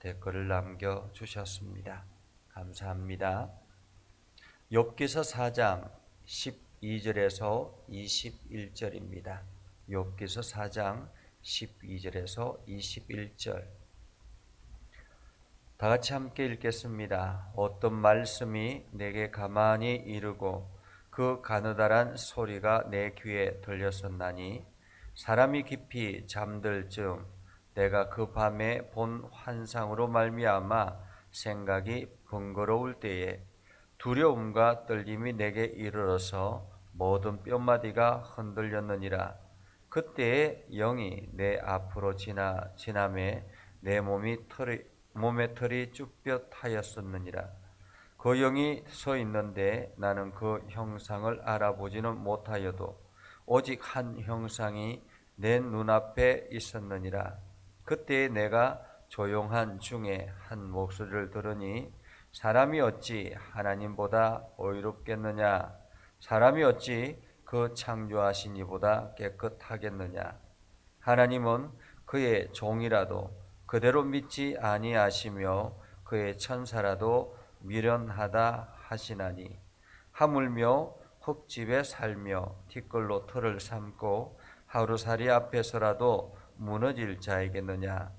댓글을 남겨주셨습니다. 감사합니다. 욥기서 4장 12절에서 21절입니다. 욥기서 4장 12절에서 21절 다 같이 함께 읽겠습니다. 어떤 말씀이 내게 가만히 이르고 그 가느다란 소리가 내 귀에 들렸었나니 사람이 깊이 잠들 즈음 내가 그 밤에 본 환상으로 말미암아 생각이 번거로울 때에 두려움과 떨림이 내게 이르러서 모든 뼈마디가 흔들렸느니라. 그때에 영이 내 앞으로 지나매 내 몸의 털이 쭈뼛하였었느니라. 그 영이 서 있는데 나는 그 형상을 알아보지는 못하여도 오직 한 형상이 내 눈앞에 있었느니라. 그때에 내가 조용한 중에 한 목소리를 들으니 사람이 어찌 하나님보다 의롭겠느냐? 사람이 어찌 그 창조하신 이보다 깨끗하겠느냐? 하나님은 그의 종이라도 그대로 믿지 아니하시며 그의 천사라도 미련하다 하시나니 하물며 흙집에 살며 티끌로 털을 삼고 하루살이 앞에서라도 무너질 자이겠느냐?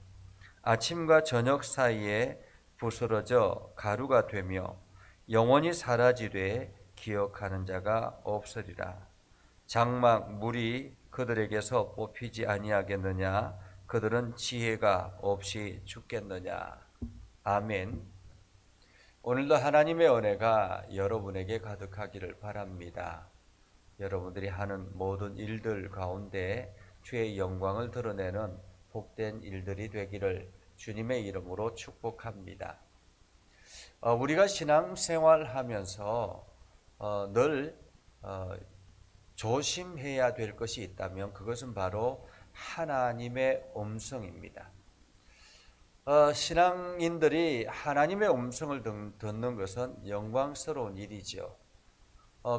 아침과 저녁 사이에 부스러져 가루가 되며 영원히 사라지되 기억하는 자가 없으리라. 장막 물이 그들에게서 뽑히지 아니하겠느냐? 그들은 지혜가 없이 죽겠느냐? 아멘. 오늘도 하나님의 은혜가 여러분에게 가득하기를 바랍니다. 여러분들이 하는 모든 일들 가운데 주의 영광을 드러내는 복된 일들이 되기를 주님의 이름으로 축복합니다. 우리가 신앙생활하면서 늘 조심해야 될 것이 있다면 그것은 바로 하나님의 음성입니다. 신앙인들이 하나님의 음성을 듣는 것은 영광스러운 일이죠.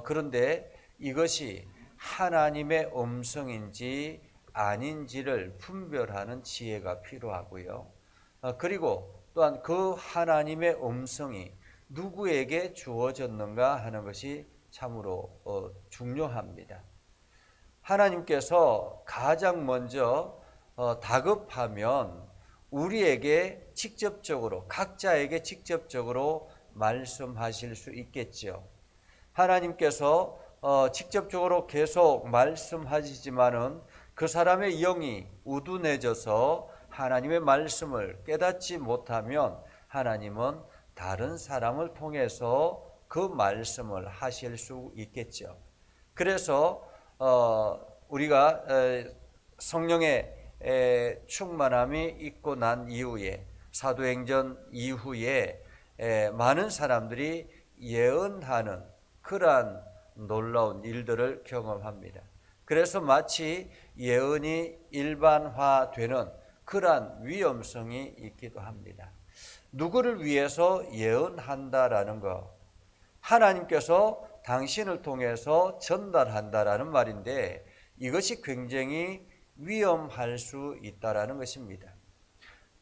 그런데 이것이 하나님의 음성인지 아닌지를 분별하는 지혜가 필요하고요. 그리고 또한 그 하나님의 음성이 누구에게 주어졌는가 하는 것이 참으로 중요합니다. 하나님께서 가장 먼저 다급하면 우리에게 직접적으로, 각자에게 직접적으로 말씀하실 수 있겠죠. 하나님께서 직접적으로 계속 말씀하시지만은 그 사람의 영이 우둔해져서 하나님의 말씀을 깨닫지 못하면 하나님은 다른 사람을 통해서 그 말씀을 하실 수 있겠죠. 그래서 우리가 성령의 충만함이 있고 난 이후에, 사도행전 이후에 많은 사람들이 예언하는 그러한 놀라운 일들을 경험합니다. 그래서 마치 예언이 일반화되는 그러한 위험성이 있기도 합니다. 누구를 위해서 예언한다라는 것, 하나님께서 당신을 통해서 전달한다라는 말인데 이것이 굉장히 위험할 수 있다라는 것입니다.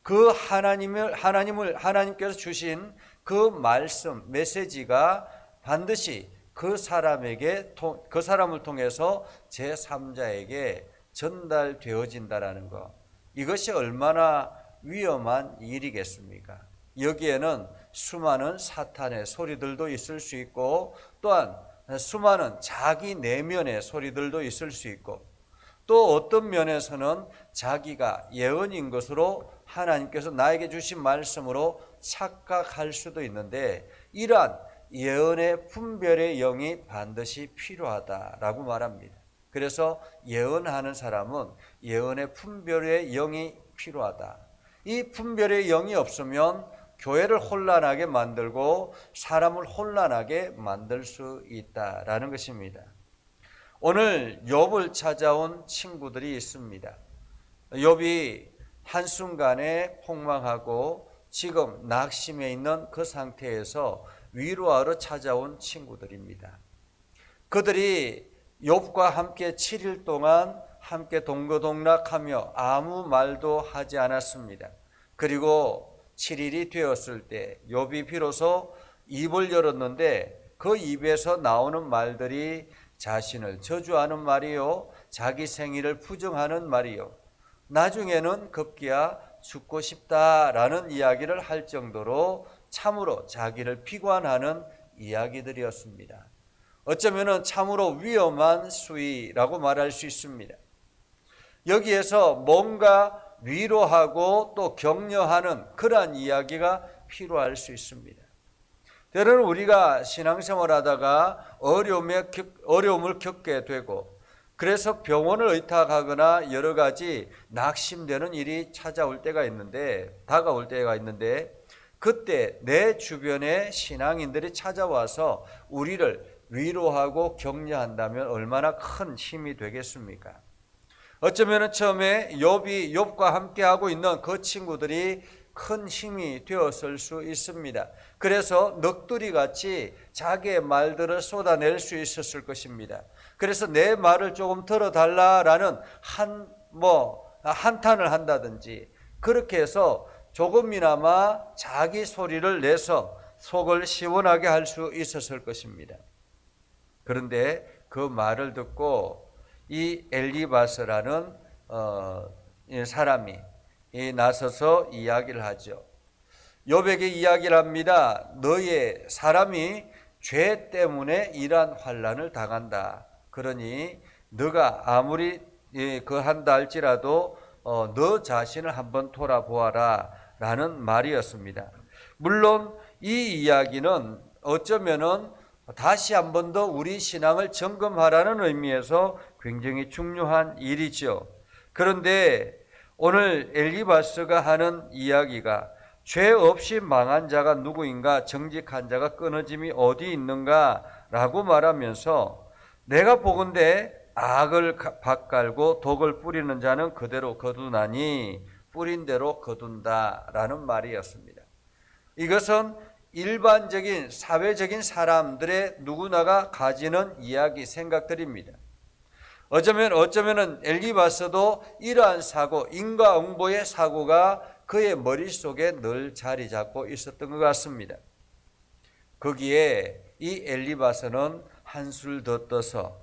그 하나님께서 주신 그 말씀, 메시지가 반드시 그 사람을 통해서 제3자에게 전달되어진다라는 것, 이것이 얼마나 위험한 일이겠습니까? 여기에는 수많은 사탄의 소리들도 있을 수 있고 또한 수많은 자기 내면의 소리들도 있을 수 있고 또 어떤 면에서는 자기가 예언인 것으로 하나님께서 나에게 주신 말씀으로 착각할 수도 있는데 이러한 예언의 분별의 영이 반드시 필요하다라고 말합니다. 그래서 예언하는 사람은 예언의 분별의 영이 필요하다. 이 분별의 영이 없으면 교회를 혼란하게 만들고 사람을 혼란하게 만들 수 있다라는 것입니다. 오늘 욥을 찾아온 친구들이 있습니다. 욥이 한순간에 폭망하고 지금 낙심해 있는 그 상태에서 위로하러 찾아온 친구들입니다. 그들이 욥과 함께 7일 동안 함께 동거동락하며 아무 말도 하지 않았습니다. 그리고 7일이 되었을 때 욥이 비로소 입을 열었는데 그 입에서 나오는 말들이 자신을 저주하는 말이요, 자기 생일을 부정하는 말이요, 나중에는 급기야 죽고 싶다라는 이야기를 할 정도로 참으로 자기를 비관하는 이야기들이었습니다. 어쩌면 참으로 위험한 수위라고 말할 수 있습니다. 여기에서 뭔가 위로하고 또 격려하는 그러한 이야기가 필요할 수 있습니다. 때로는 우리가 신앙생활하다가 어려움을 겪게 되고 그래서 병원을 의탁하거나 여러 가지 낙심되는 일이 다가올 때가 있는데 그때 내 주변에 신앙인들이 찾아와서 우리를 위로하고 격려한다면 얼마나 큰 힘이 되겠습니까? 어쩌면 처음에 욥과 함께하고 있는 그 친구들이 큰 힘이 되었을 수 있습니다. 그래서 넋두리같이 자기의 말들을 쏟아낼 수 있었을 것입니다. 그래서 내 말을 조금 들어달라라는 한탄을 한다든지 그렇게 해서 조금이나마 자기 소리를 내서 속을 시원하게 할 수 있었을 것입니다. 그런데 그 말을 듣고 이 엘리바스라는 사람이 나서서 이야기를 하죠. 욥에게 이야기를 합니다. 너의 사람이 죄 때문에 이러한 환난을 당한다. 그러니 너가 아무리 그한다 할지라도 너 자신을 한번 돌아보아라 라는 말이었습니다. 물론 이 이야기는 어쩌면은 다시 한 번 더 우리 신앙을 점검하라는 의미에서 굉장히 중요한 일이죠. 그런데 오늘 엘리바스가 하는 이야기가 죄 없이 망한 자가 누구인가, 정직한 자가 끊어짐이 어디 있는가 라고 말하면서 내가 보건대 악을 밭갈고 독을 뿌리는 자는 그대로 거두나니 뿌린 대로 거둔다 라는 말이었습니다. 이것은 일반적인 사회적인 사람들의 누구나가 가지는 이야기 생각들입니다. 어쩌면은 엘리바스도 이러한 사고, 인과응보의 사고가 그의 머릿속에 늘 자리 잡고 있었던 것 같습니다. 거기에 이 엘리바스는 한술 더 떠서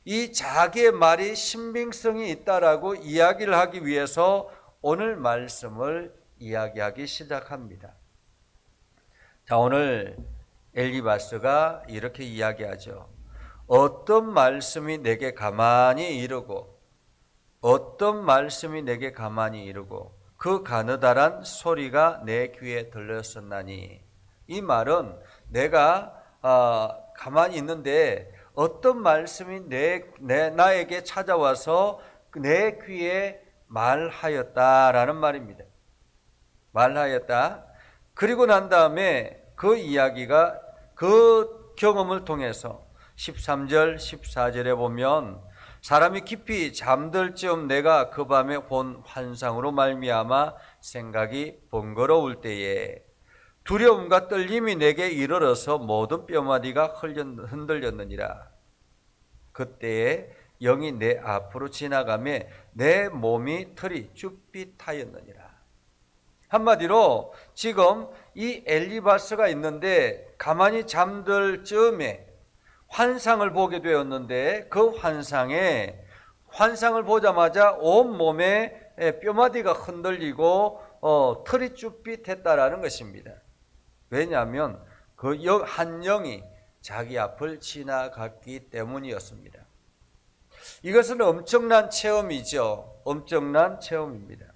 이 자기의 말이 신빙성이 있다라고 이야기를 하기 위해서 오늘 말씀을 이야기하기 시작합니다. 자, 오늘 엘리바스가 이렇게 이야기하죠. 어떤 말씀이 내게 가만히 이르고 그 가느다란 소리가 내 귀에 들렸었나니. 이 말은 내가 가만히 있는데 어떤 말씀이 나에게 찾아와서 내 귀에 말하였다라는 말입니다. 말하였다. 그리고 난 다음에 그 이야기가 그 경험을 통해서 13절, 14절에 보면 사람이 깊이 잠들 즈음 내가 그 밤에 본 환상으로 말미암아 생각이 번거로울 때에 두려움과 떨림이 내게 이르러서 모든 뼈마디가 흔들렸느니라. 그때에 영이 내 앞으로 지나가매 내 몸이 털이 쭈삣하였느니라. 한마디로 지금 이 엘리바스가 있는데 가만히 잠들 즈음에 환상을 보게 되었는데 그 환상을 보자마자 온 몸에 뼈마디가 흔들리고 털이 쭈삣했다라는 것입니다. 왜냐하면 그 한 영이 자기 앞을 지나갔기 때문이었습니다. 이것은 엄청난 체험이죠. 엄청난 체험입니다.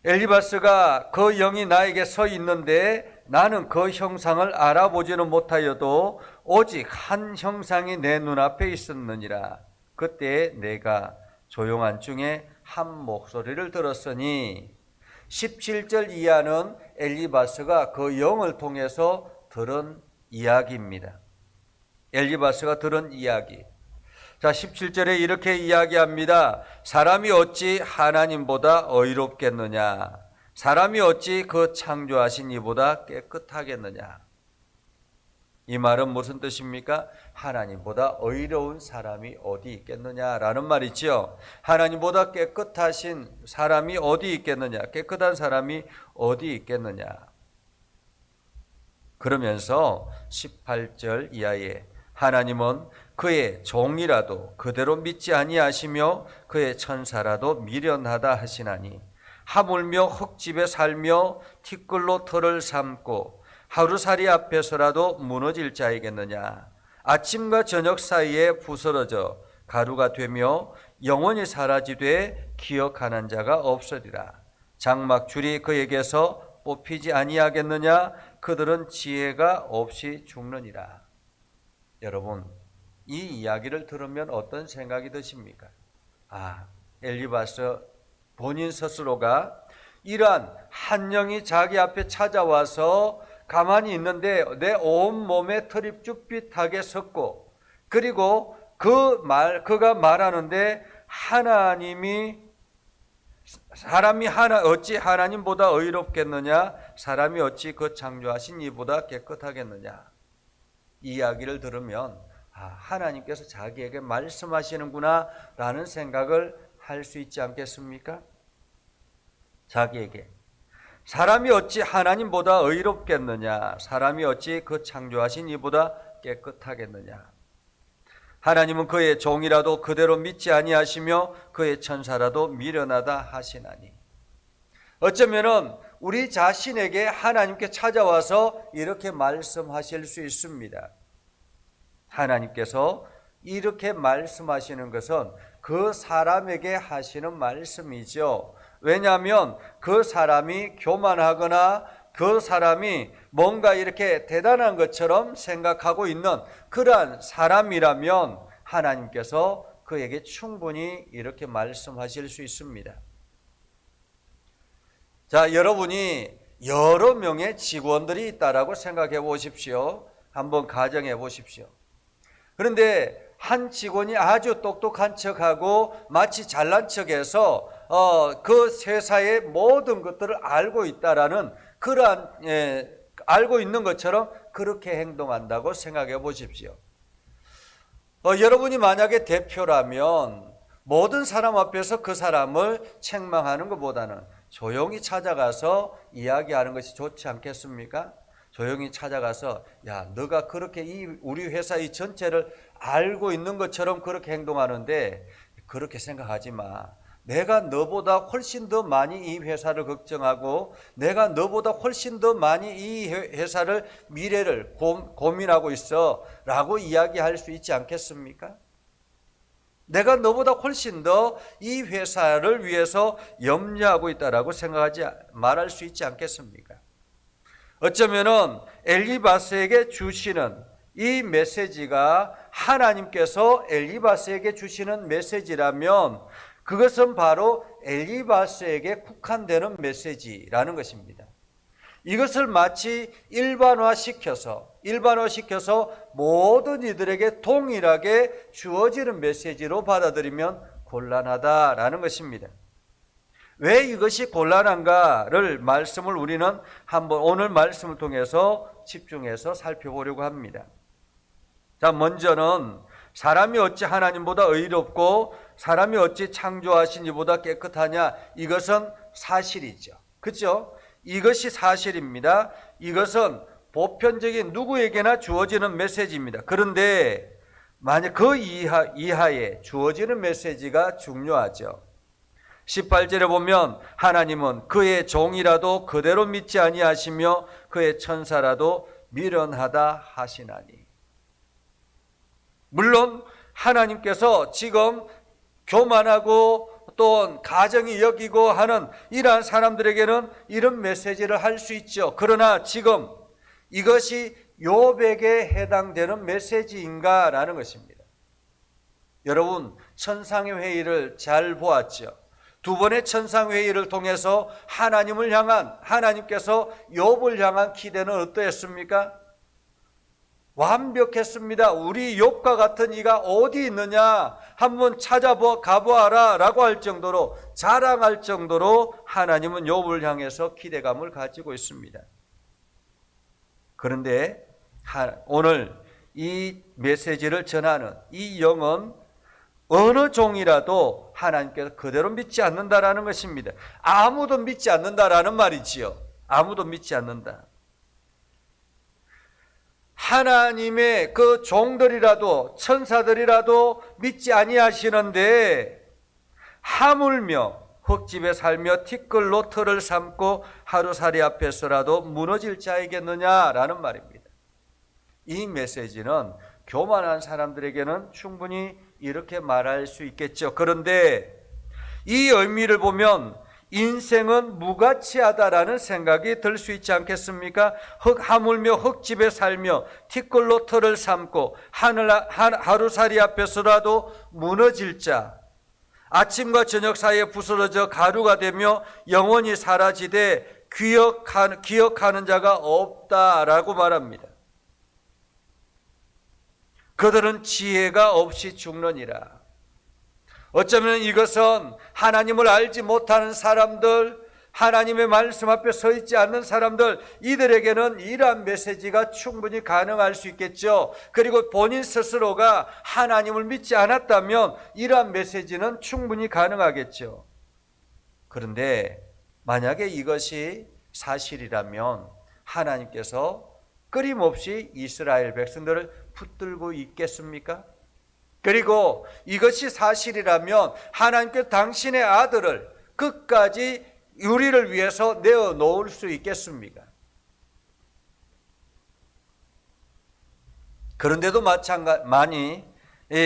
엘리바스가 그 영이 나에게 서 있는데 나는 그 형상을 알아보지는 못하여도 오직 한 형상이 내 눈앞에 있었느니라. 그때 내가 조용한 중에 한 목소리를 들었으니 17절 이하는 엘리바스가 그 영을 통해서 들은 이야기입니다. 엘리바스가 들은 이야기. 자, 17절에 이렇게 이야기합니다. 사람이 어찌 하나님보다 의롭겠느냐? 사람이 어찌 그 창조하신 이보다 깨끗하겠느냐? 이 말은 무슨 뜻입니까? 하나님보다 의로운 사람이 어디 있겠느냐라는 말이죠. 하나님보다 깨끗하신 사람이 어디 있겠느냐? 깨끗한 사람이 어디 있겠느냐? 그러면서 18절 이하에 하나님은 그의 종이라도 그대로 믿지 아니하시며 그의 천사라도 미련하다 하시나니 하물며 흙집에 살며 티끌로 털을 삼고 하루살이 앞에서라도 무너질 자이겠느냐. 아침과 저녁 사이에 부스러져 가루가 되며 영원히 사라지되 기억하는 자가 없으리라. 장막줄이 그에게서 뽑히지 아니하겠느냐. 그들은 지혜가 없이 죽느니라. 여러분, 이 이야기를 들으면 어떤 생각이 드십니까? 엘리바스 본인 스스로가 이러한 한 영이 자기 앞에 찾아와서 가만히 있는데 내 온몸에 털이 쭈삣하게 섰고, 그리고 그가 말하는데 사람이 어찌 하나님보다 의롭겠느냐? 사람이 어찌 그 창조하신 이보다 깨끗하겠느냐? 이 이야기를 들으면 하나님께서 자기에게 말씀하시는구나 라는 생각을 할 수 있지 않겠습니까? 자기에게 사람이 어찌 하나님보다 의롭겠느냐? 사람이 어찌 그 창조하신 이보다 깨끗하겠느냐? 하나님은 그의 종이라도 그대로 믿지 아니하시며 그의 천사라도 미련하다 하시나니. 어쩌면은 우리 자신에게 하나님께 찾아와서 이렇게 말씀하실 수 있습니다. 하나님께서 이렇게 말씀하시는 것은 그 사람에게 하시는 말씀이죠. 왜냐하면 그 사람이 교만하거나 그 사람이 뭔가 이렇게 대단한 것처럼 생각하고 있는 그러한 사람이라면 하나님께서 그에게 충분히 이렇게 말씀하실 수 있습니다. 자, 여러분이 여러 명의 직원들이 있다라고 생각해 보십시오. 한번 가정해 보십시오. 그런데 한 직원이 아주 똑똑한 척하고 마치 잘난 척해서 그 회사의 모든 것들을 알고 있다라는 그러한 알고 있는 것처럼 그렇게 행동한다고 생각해 보십시오. 여러분이 만약에 대표라면 모든 사람 앞에서 그 사람을 책망하는 것보다는 조용히 찾아가서 이야기하는 것이 좋지 않겠습니까? 조용히 찾아가서 너가 그렇게 우리 회사 이 전체를 알고 있는 것처럼 그렇게 행동하는데 그렇게 생각하지 마. 내가 너보다 훨씬 더 많이 이 회사를 걱정하고 내가 너보다 훨씬 더 많이 이 회사를 미래를 고민하고 있어 라고 이야기할 수 있지 않겠습니까? 내가 너보다 훨씬 더 이 회사를 위해서 염려하고 있다라고 말할 수 있지 않겠습니까? 어쩌면은 엘리바스에게 주시는 이 메시지가 하나님께서 엘리바스에게 주시는 메시지라면 그것은 바로 엘리바스에게 국한되는 메시지라는 것입니다. 이것을 마치 일반화시켜서 모든 이들에게 동일하게 주어지는 메시지로 받아들이면 곤란하다라는 것입니다. 왜 이것이 곤란한가를 말씀을 우리는 한번 오늘 말씀을 통해서 집중해서 살펴보려고 합니다. 자, 먼저는 사람이 어찌 하나님보다 의롭고 사람이 어찌 창조하신 이보다 깨끗하냐, 이것은 사실이죠. 그렇죠? 이것이 사실입니다. 이것은 보편적인 누구에게나 주어지는 메시지입니다. 그런데 만약 그 이하에 주어지는 메시지가 중요하죠. 18절에 보면 하나님은 그의 종이라도 그대로 믿지 아니하시며 그의 천사라도 미련하다 하시나니. 물론 하나님께서 지금 교만하고 또 가정이 여기고 하는 이러한 사람들에게는 이런 메시지를 할 수 있죠. 그러나 지금 이것이 욥에게 해당되는 메시지인가라는 것입니다. 여러분, 천상회의를 잘 보았죠. 두 번의 천상회의를 통해서 하나님께서 욥을 향한 기대는 어떠했습니까? 완벽했습니다. 우리 욥과 같은 이가 어디 있느냐 한번 가보아라 라고 할 정도로, 자랑할 정도로 하나님은 욥을 향해서 기대감을 가지고 있습니다. 그런데 오늘 이 메시지를 전하는 이 영은 어느 종이라도 하나님께서 그대로 믿지 않는다라는 것입니다. 아무도 믿지 않는다라는 말이지요. 아무도 믿지 않는다. 하나님의 그 종들이라도 천사들이라도 믿지 아니하시는데 하물며 흙집에 살며 티끌로 틀을 삼고 하루살이 앞에서라도 무너질 자이겠느냐라는 말입니다. 이 메시지는 교만한 사람들에게는 충분히 이렇게 말할 수 있겠죠. 그런데 이 의미를 보면 인생은 무가치하다라는 생각이 들 수 있지 않겠습니까? 하물며 흙집에 살며 티끌로 틀을 삼고 하루살이 앞에서라도 무너질 자, 아침과 저녁 사이에 부스러져 가루가 되며 영원히 사라지되 기억하는 자가 없다라고 말합니다. 그들은 지혜가 없이 죽느니라. 어쩌면 이것은 하나님을 알지 못하는 사람들, 하나님의 말씀 앞에 서 있지 않는 사람들, 이들에게는 이러한 메시지가 충분히 가능할 수 있겠죠. 그리고 본인 스스로가 하나님을 믿지 않았다면 이러한 메시지는 충분히 가능하겠죠. 그런데 만약에 이것이 사실이라면 하나님께서 끊임없이 이스라엘 백성들을 붙들고 있겠습니까? 그리고 이것이 사실이라면 하나님께서 당신의 아들을 끝까지 우리를 위해서 내어놓을 수 있겠습니까? 그런데도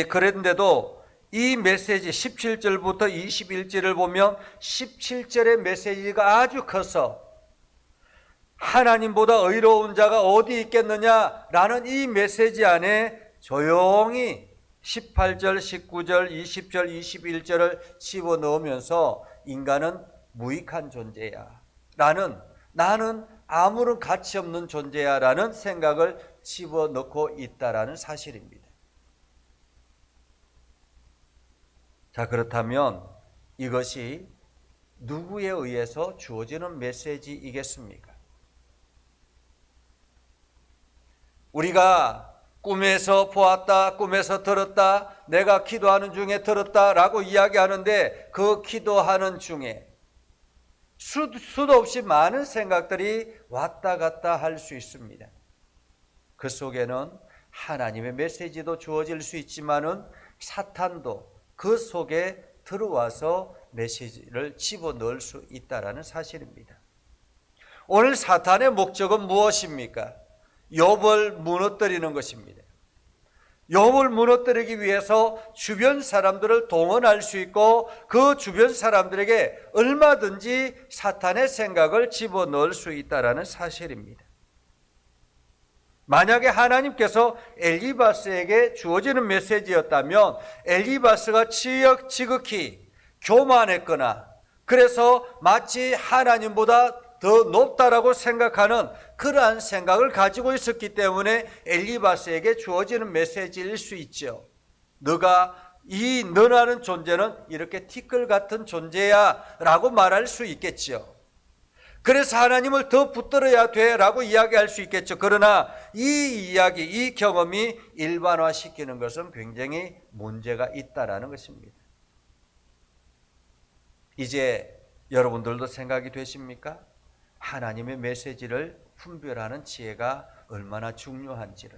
그런데도 이 메시지 17절부터 21절을 보면 17절의 메시지가 아주 커서 하나님보다 의로운 자가 어디 있겠느냐라는 이 메시지 안에 조용히 18절, 19절, 20절, 21절을 집어넣으면서 인간은 무익한 존재야 나는 아무런 가치 없는 존재야 라는 생각을 집어넣고 있다라는 사실입니다. 자, 그렇다면 이것이 누구에 의해서 주어지는 메시지이겠습니까? 우리가 꿈에서 보았다, 꿈에서 들었다, 내가 기도하는 중에 들었다라고 이야기하는데 그 기도하는 중에 수도 없이 많은 생각들이 왔다 갔다 할 수 있습니다. 그 속에는 하나님의 메시지도 주어질 수 있지만은 사탄도 그 속에 들어와서 메시지를 집어넣을 수 있다라는 사실입니다. 오늘 사탄의 목적은 무엇입니까? 욥을 무너뜨리는 것입니다. 욥을 무너뜨리기 위해서 주변 사람들을 동원할 수 있고 그 주변 사람들에게 얼마든지 사탄의 생각을 집어넣을 수 있다는 사실입니다. 만약에 하나님께서 엘리바스에게 주어지는 메시지였다면 엘리바스가 지극히 교만했거나 그래서 마치 하나님보다 더 높다라고 생각하는 그러한 생각을 가지고 있었기 때문에 엘리바스에게 주어지는 메시지일 수 있죠. 너라는 존재는 이렇게 티끌 같은 존재야 라고 말할 수 있겠죠. 그래서 하나님을 더 붙들어야 돼 라고 이야기할 수 있겠죠. 그러나 이 경험이 일반화시키는 것은 굉장히 문제가 있다라는 것입니다. 이제 여러분들도 생각이 되십니까? 하나님의 메시지를 분별하는 지혜가 얼마나 중요한지를.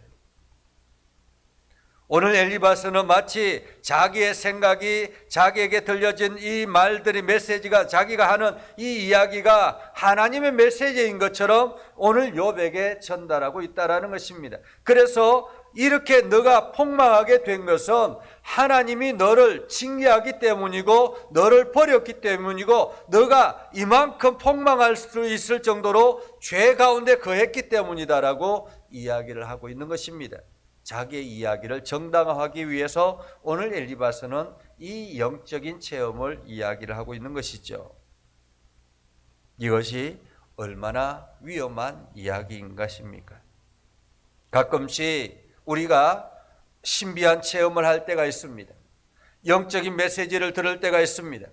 오늘 엘리바스는 마치 자기의 생각이 자기에게 들려진 이 말들의 메시지가 자기가 하는 이 이야기가 하나님의 메시지인 것처럼 오늘 욥에게 전달하고 있다는 것입니다. 그래서 이렇게 너가 폭망하게 된 것은 하나님이 너를 징계하기 때문이고 너를 버렸기 때문이고 너가 이만큼 폭망할 수 있을 정도로 죄 가운데 거했기 때문이다라고 이야기를 하고 있는 것입니다. 자기의 이야기를 정당화하기 위해서 오늘 엘리바스는 이 영적인 체험을 이야기를 하고 있는 것이죠. 이것이 얼마나 위험한 이야기인 것입니까? 가끔씩 우리가 신비한 체험을 할 때가 있습니다. 영적인 메시지를 들을 때가 있습니다.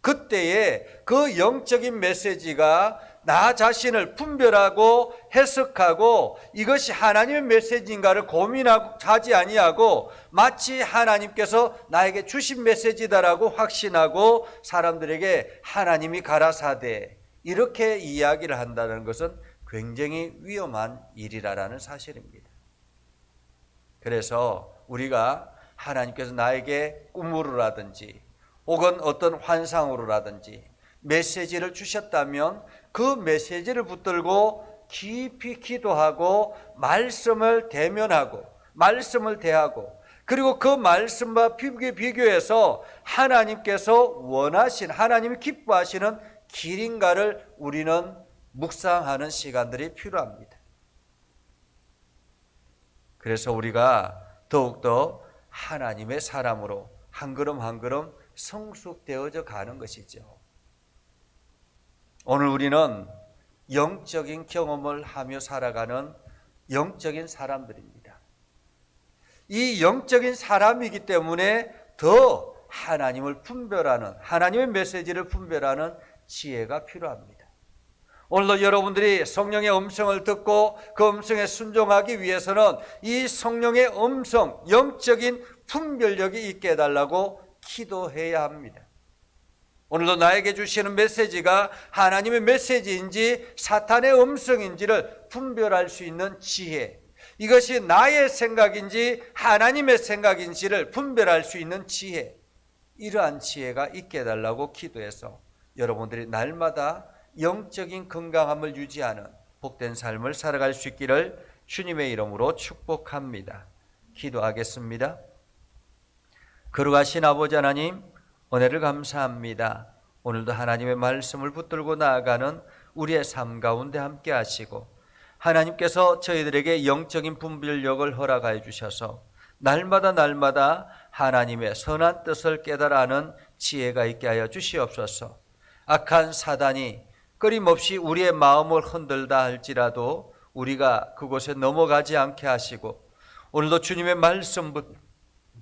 그때에 그 영적인 메시지가 나 자신을 분별하고 해석하고 이것이 하나님의 메시지인가를 고민하고 하지 아니하고 마치 하나님께서 나에게 주신 메시지다라고 확신하고 사람들에게 하나님이 가라사대 이렇게 이야기를 한다는 것은 굉장히 위험한 일이라는 사실입니다. 그래서 우리가 하나님께서 나에게 꿈으로라든지 혹은 어떤 환상으로라든지 메시지를 주셨다면 그 메시지를 붙들고 깊이 기도하고 말씀을 대면하고 말씀을 대하고 그리고 그 말씀과 비교해서 하나님께서 원하신 하나님이 기뻐하시는 길인가를 우리는 묵상하는 시간들이 필요합니다. 그래서 우리가 더욱더 하나님의 사람으로 한 걸음 한 걸음 성숙되어져 가는 것이죠. 오늘 우리는 영적인 경험을 하며 살아가는 영적인 사람들입니다. 이 영적인 사람이기 때문에 더 하나님을 분별하는 하나님의 메시지를 분별하는 지혜가 필요합니다. 오늘도 여러분들이 성령의 음성을 듣고 그 음성에 순종하기 위해서는 이 성령의 음성, 영적인 분별력이 있게 해달라고 기도해야 합니다. 오늘도 나에게 주시는 메시지가 하나님의 메시지인지 사탄의 음성인지를 분별할 수 있는 지혜, 이것이 나의 생각인지 하나님의 생각인지를 분별할 수 있는 지혜, 이러한 지혜가 있게 해달라고 기도해서 여러분들이 날마다 영적인 건강함을 유지하는 복된 삶을 살아갈 수 있기를 주님의 이름으로 축복합니다. 기도하겠습니다. 거룩하신 아버지 하나님, 은혜를 감사합니다. 오늘도 하나님의 말씀을 붙들고 나아가는 우리의 삶 가운데 함께 하시고 하나님께서 저희들에게 영적인 분별력을 허락하여 주셔서 날마다 하나님의 선한 뜻을 깨달아는 지혜가 있게 하여 주시옵소서. 악한 사단이 끊임없이 우리의 마음을 흔들다 할지라도 우리가 그곳에 넘어가지 않게 하시고 오늘도 주님의 말씀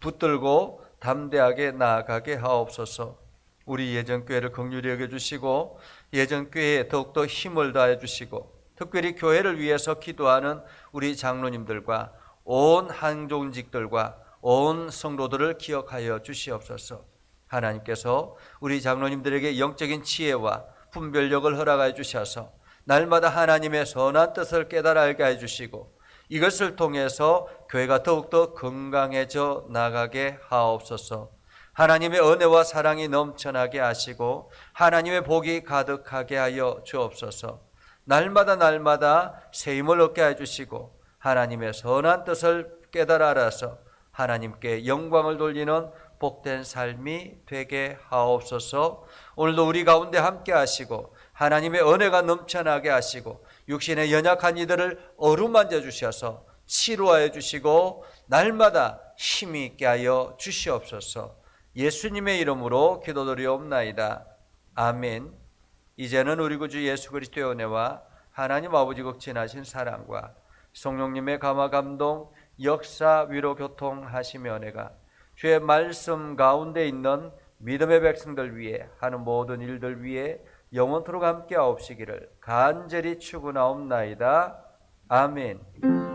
붙들고 담대하게 나아가게 하옵소서. 우리 예전교회를 긍휼히 여겨주시고 예전교회에 더욱더 힘을 다해 주시고 특별히 교회를 위해서 기도하는 우리 장로님들과 온 한종직들과 온 성도들을 기억하여 주시옵소서. 하나님께서 우리 장로님들에게 영적인 지혜와 분별력을 허락하여 주셔서 날마다 하나님의 선한 뜻을 깨달아 알게 해주시고 이것을 통해서 교회가 더욱더 건강해져 나가게 하옵소서. 하나님의 은혜와 사랑이 넘쳐나게 하시고 하나님의 복이 가득하게 하여 주옵소서. 날마다 새 힘을 얻게 해주시고 하나님의 선한 뜻을 깨달아 알아서 하나님께 영광을 돌리는 복된 삶이 되게 하옵소서. 오늘도 우리 가운데 함께 하시고 하나님의 은혜가 넘쳐나게 하시고 육신의 연약한 이들을 어루만져 주셔서 치료하여 주시고 날마다 힘이 있게 하여 주시옵소서. 예수님의 이름으로 기도드리옵나이다. 아멘. 이제는 우리 구주 예수 그리스도의 은혜와 하나님 아버지 극진하신 사랑과 성령님의 감화 감동 역사 위로 교통하시며 은혜가 주의 말씀 가운데 있는 믿음의 백성들 위해 하는 모든 일들 위해 영원토록 함께 하옵시기를 간절히 축원하옵나이다. 아멘.